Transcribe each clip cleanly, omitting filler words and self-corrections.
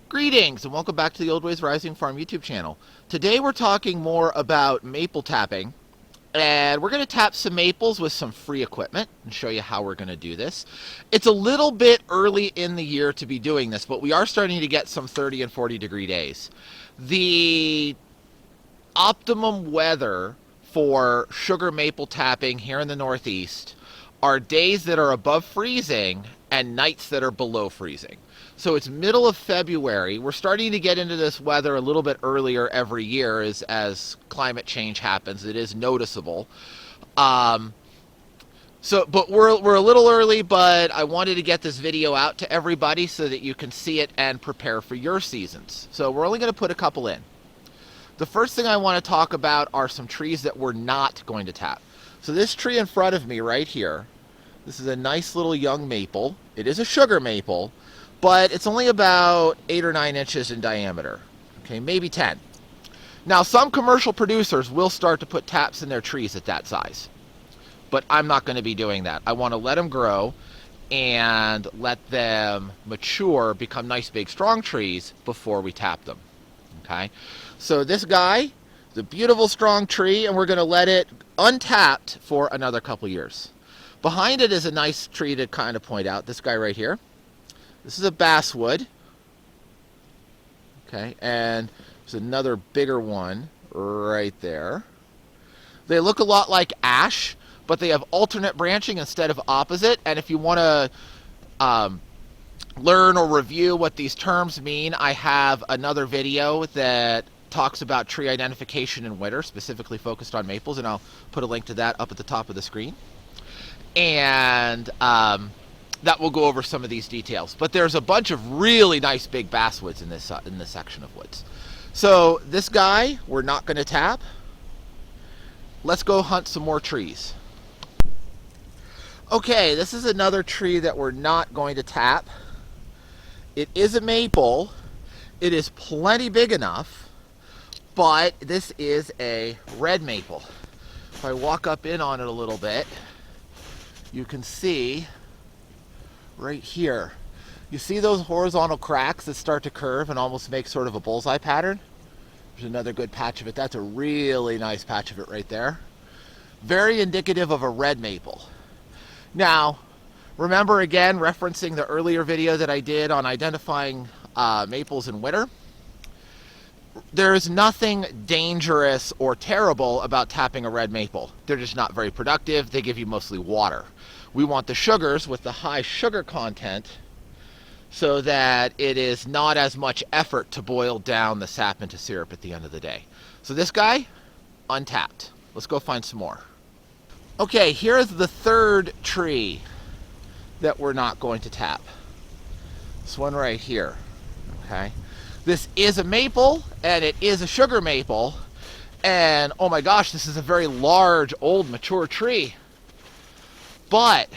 Greetings and welcome back to the Old Ways Rising Farm YouTube channel. Today we're talking more about maple tapping, and we're going to tap some maples with some free equipment and show you how we're going to do this. It's a little bit early in the year to be doing this, but we are starting to get some 30 and 40 degree days. The optimum weather for sugar maple tapping here in the Northeast are days that are above freezing and nights that are below freezing. So it's middle of February. We're starting to get into this weather a little bit earlier every year as climate change happens. It is noticeable. But we're a little early, but I wanted to get this video out to everybody so that you can see it and prepare for your seasons. So we're only going to put a couple in. The first thing I want to talk about are some trees that we're not going to tap. So this tree in front of me right here, this is a nice little young maple. It is a sugar maple, but it's only about 8 or 9 inches in diameter. Okay, maybe 10. Now, some commercial producers will start to put taps in their trees at that size, but I'm not going to be doing that. I want to let them grow and let them mature, become nice, big, strong trees before we tap them. Okay, so this guy is a beautiful, strong tree, and we're going to let it untapped for another couple years. Behind it is a nice tree to kind of point out. This guy right here. This is a basswood. Okay, and there's another bigger one right there. They look a lot like ash, but they have alternate branching instead of opposite. And if you want to learn or review what these terms mean, I have another video that talks about tree identification in winter, specifically focused on maples, and I'll put a link to that up at the top of the screen. And that will go over some of these details. But there's a bunch of really nice big basswoods in this section of woods. So this guy we're not going to tap. Let's go hunt some more trees. Okay, this is another tree that we're not going to tap. It is a maple. It is plenty big enough, but this is a red maple. If I walk up in on it a little bit, you can see right here. You see those horizontal cracks that start to curve and almost make sort of a bullseye pattern? There's another good patch of it. That's a really nice patch of it right there. Very indicative of a red maple. Now, remember again, referencing the earlier video that I did on identifying maples in winter, there is nothing dangerous or terrible about tapping a red maple. They're just not very productive. They give you mostly water. We want the sugars with the high sugar content so that it is not as much effort to boil down the sap into syrup at the end of the day. So this guy, untapped. Let's go find some more. Okay, here's the third tree that we're not going to tap. This one right here. Okay. This is a maple, and it is a sugar maple, and oh my gosh, this is a very large, old, mature tree. But,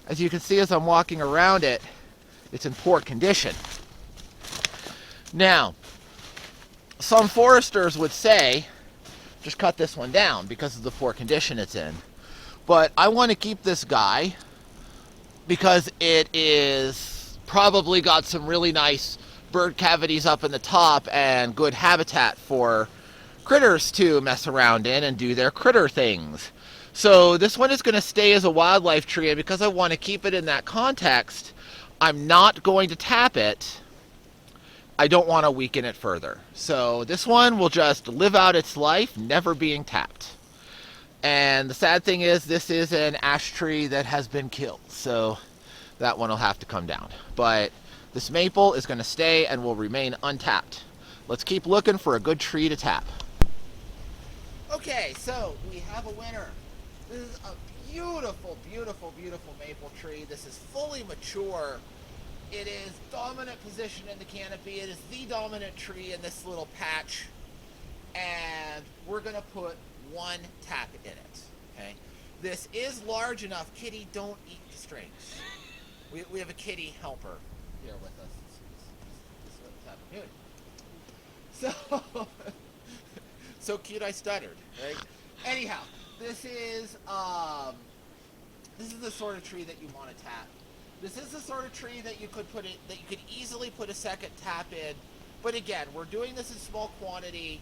as you can see as I'm walking around it, it's in poor condition. Now, some foresters would say, just cut this one down because of the poor condition it's in. But I want to keep this guy because it is probably got some really nice bird cavities up in the top and good habitat for critters to mess around in and do their critter things. So this one is going to stay as a wildlife tree, and because I want to keep it in that context, I'm not going to tap it. I don't want to weaken it further. So this one will just live out its life, never being tapped. And the sad thing is, this is an ash tree that has been killed, so that one will have to come down. But this maple is going to stay and will remain untapped. Let's keep looking for a good tree to tap. Okay, so we have a winner. This is a beautiful, beautiful, beautiful maple tree. This is fully mature. It is dominant position in the canopy. It is the dominant tree in this little patch. And we're going to put one tap in it. Okay? This is large enough. Kitty, don't eat the strings. We have a kitty helper here with us. This is what the tap. So cute I stuttered, right? Anyhow, this is the sort of tree that you want to tap. This is the sort of tree that you could easily put a second tap in. But again, we're doing this in small quantity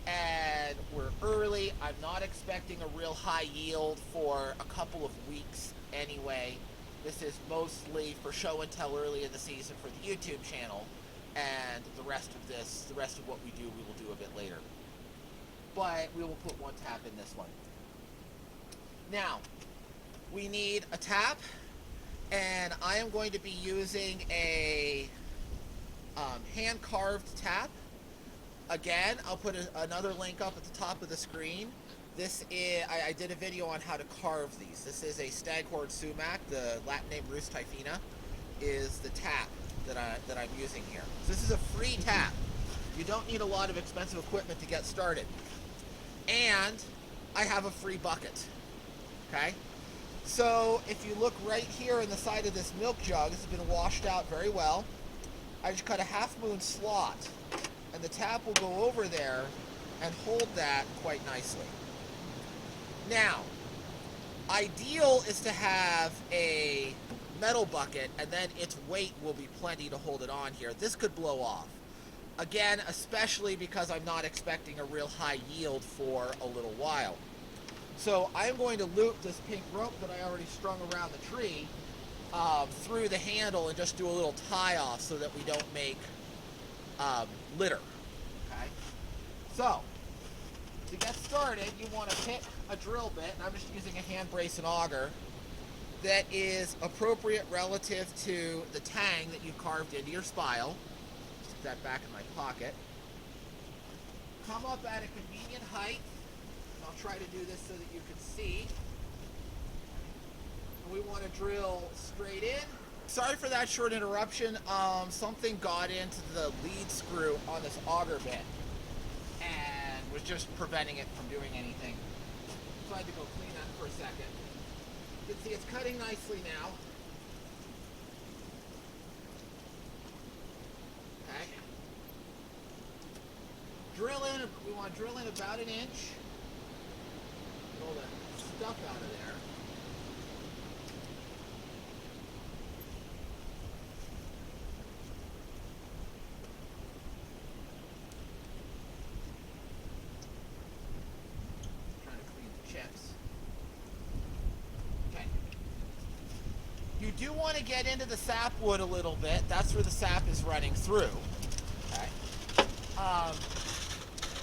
and we're early. I'm not expecting a real high yield for a couple of weeks anyway. This is mostly for show and tell early in the season for the YouTube channel, and the rest of what we do, we will do a bit later. But we will put one tap in this one. Now, we need a tap, and I am going to be using a hand-carved tap. Again, I'll put another link up at the top of the screen. This is, I did a video on how to carve these. This is a Staghorn sumac. The Latin name Rus typhina is the tap that I'm using here. So this is a free tap. You don't need a lot of expensive equipment to get started. And I have a free bucket. Okay? So if you look right here in the side of this milk jug, this has been washed out very well. I just cut a half-moon slot, and the tap will go over there and hold that quite nicely. Now, ideal is to have a metal bucket, and then its weight will be plenty to hold it on here. This could blow off. Again, especially because I'm not expecting a real high yield for a little while. So I'm going to loop this pink rope that I already strung around the tree through the handle and just do a little tie off so that we don't make litter. Okay? So, to get started, you want to pick a drill bit, and I'm just using a hand brace and auger that is appropriate relative to the tang that you carved into your spile. Stick that back in my pocket. Come up at a convenient height. I'll try to do this so that you can see. We want to drill straight in. Sorry for that short interruption. Something got into the lead screw on this auger bit and was just preventing it from doing anything. So I had to go clean that for a second. You can see it's cutting nicely now. Okay. Drill in, we want to drill in about an inch. Get all that stuff out of there. Trying to clean the chips. Okay. You do want to get into the sapwood a little bit. That's where the sap is running through. Okay.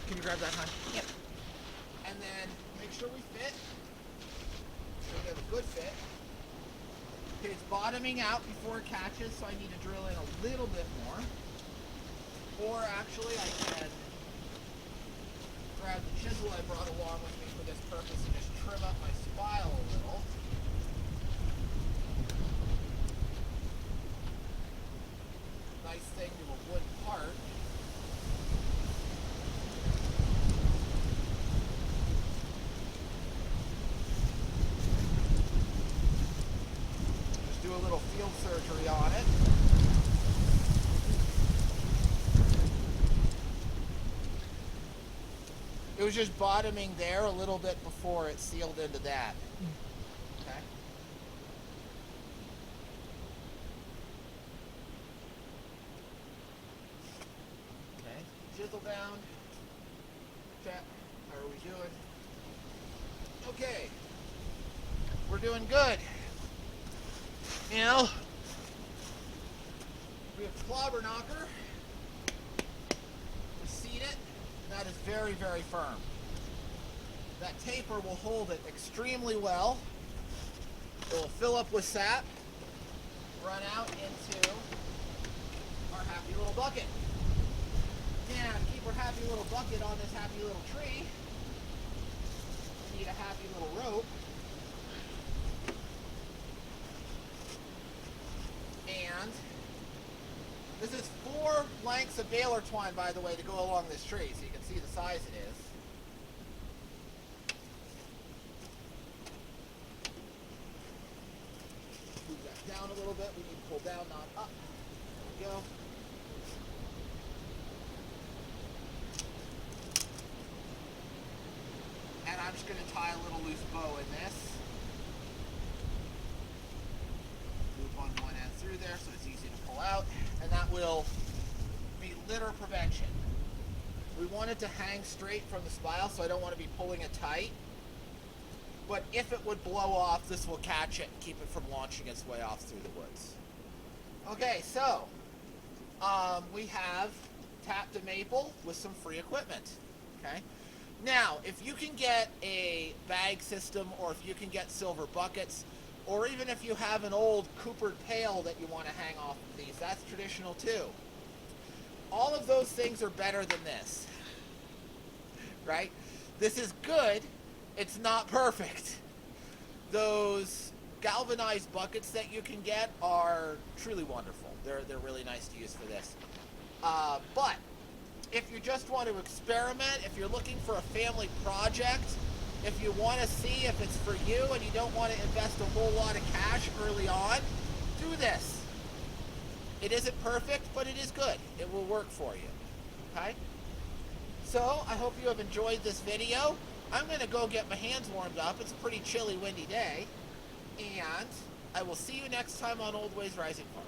Can you grab that, hon? Yep. And then make sure we fit. So we have a good fit. Okay, it's bottoming out before it catches, so I need to drill in a little bit more. Or actually, I can grab the chisel I brought along with me for this purpose and just trim up my spile a little. Nice thing to a wooden part. Just do a little field surgery on it. It was just bottoming there a little bit before it sealed into that. Okay. Okay. Chisel down. Check. How are we doing? Okay. We're doing good. You know, we have clobber knocker. We seat it. That is very, very firm. That taper will hold it extremely well. It will fill up with sap, run out into our happy little bucket. And to keep our happy little bucket on this happy little tree, we need a happy little rope. And this is 4 lengths of baler twine, by the way, to go along this tree, so you can see the size it is. Move that down a little bit. We need to pull down, not up. There we go. And I'm just going to tie a little loose bow in this. Loop on one end. there so it's easy to pull out, and that will be litter prevention. We want it to hang straight from the spile, so I don't want to be pulling it tight. But if it would blow off, this will catch it and keep it from launching its way off through the woods. Okay, so we have tapped a maple with some free equipment. Okay. Now, if you can get a bag system, or if you can get silver buckets, or even if you have an old coopered pail that you want to hang off of these, that's traditional too. All of those things are better than this, right? This is good, it's not perfect. Those galvanized buckets that you can get are truly wonderful. They're really nice to use for this. But if you just want to experiment, if you're looking for a family project, if you want to see if it's for you and you don't want to invest a whole lot of cash early on, do this. It isn't perfect, but it is good. It will work for you. Okay? So, I hope you have enjoyed this video. I'm going to go get my hands warmed up. It's a pretty chilly, windy day. And I will see you next time on Old Ways Rising Farm.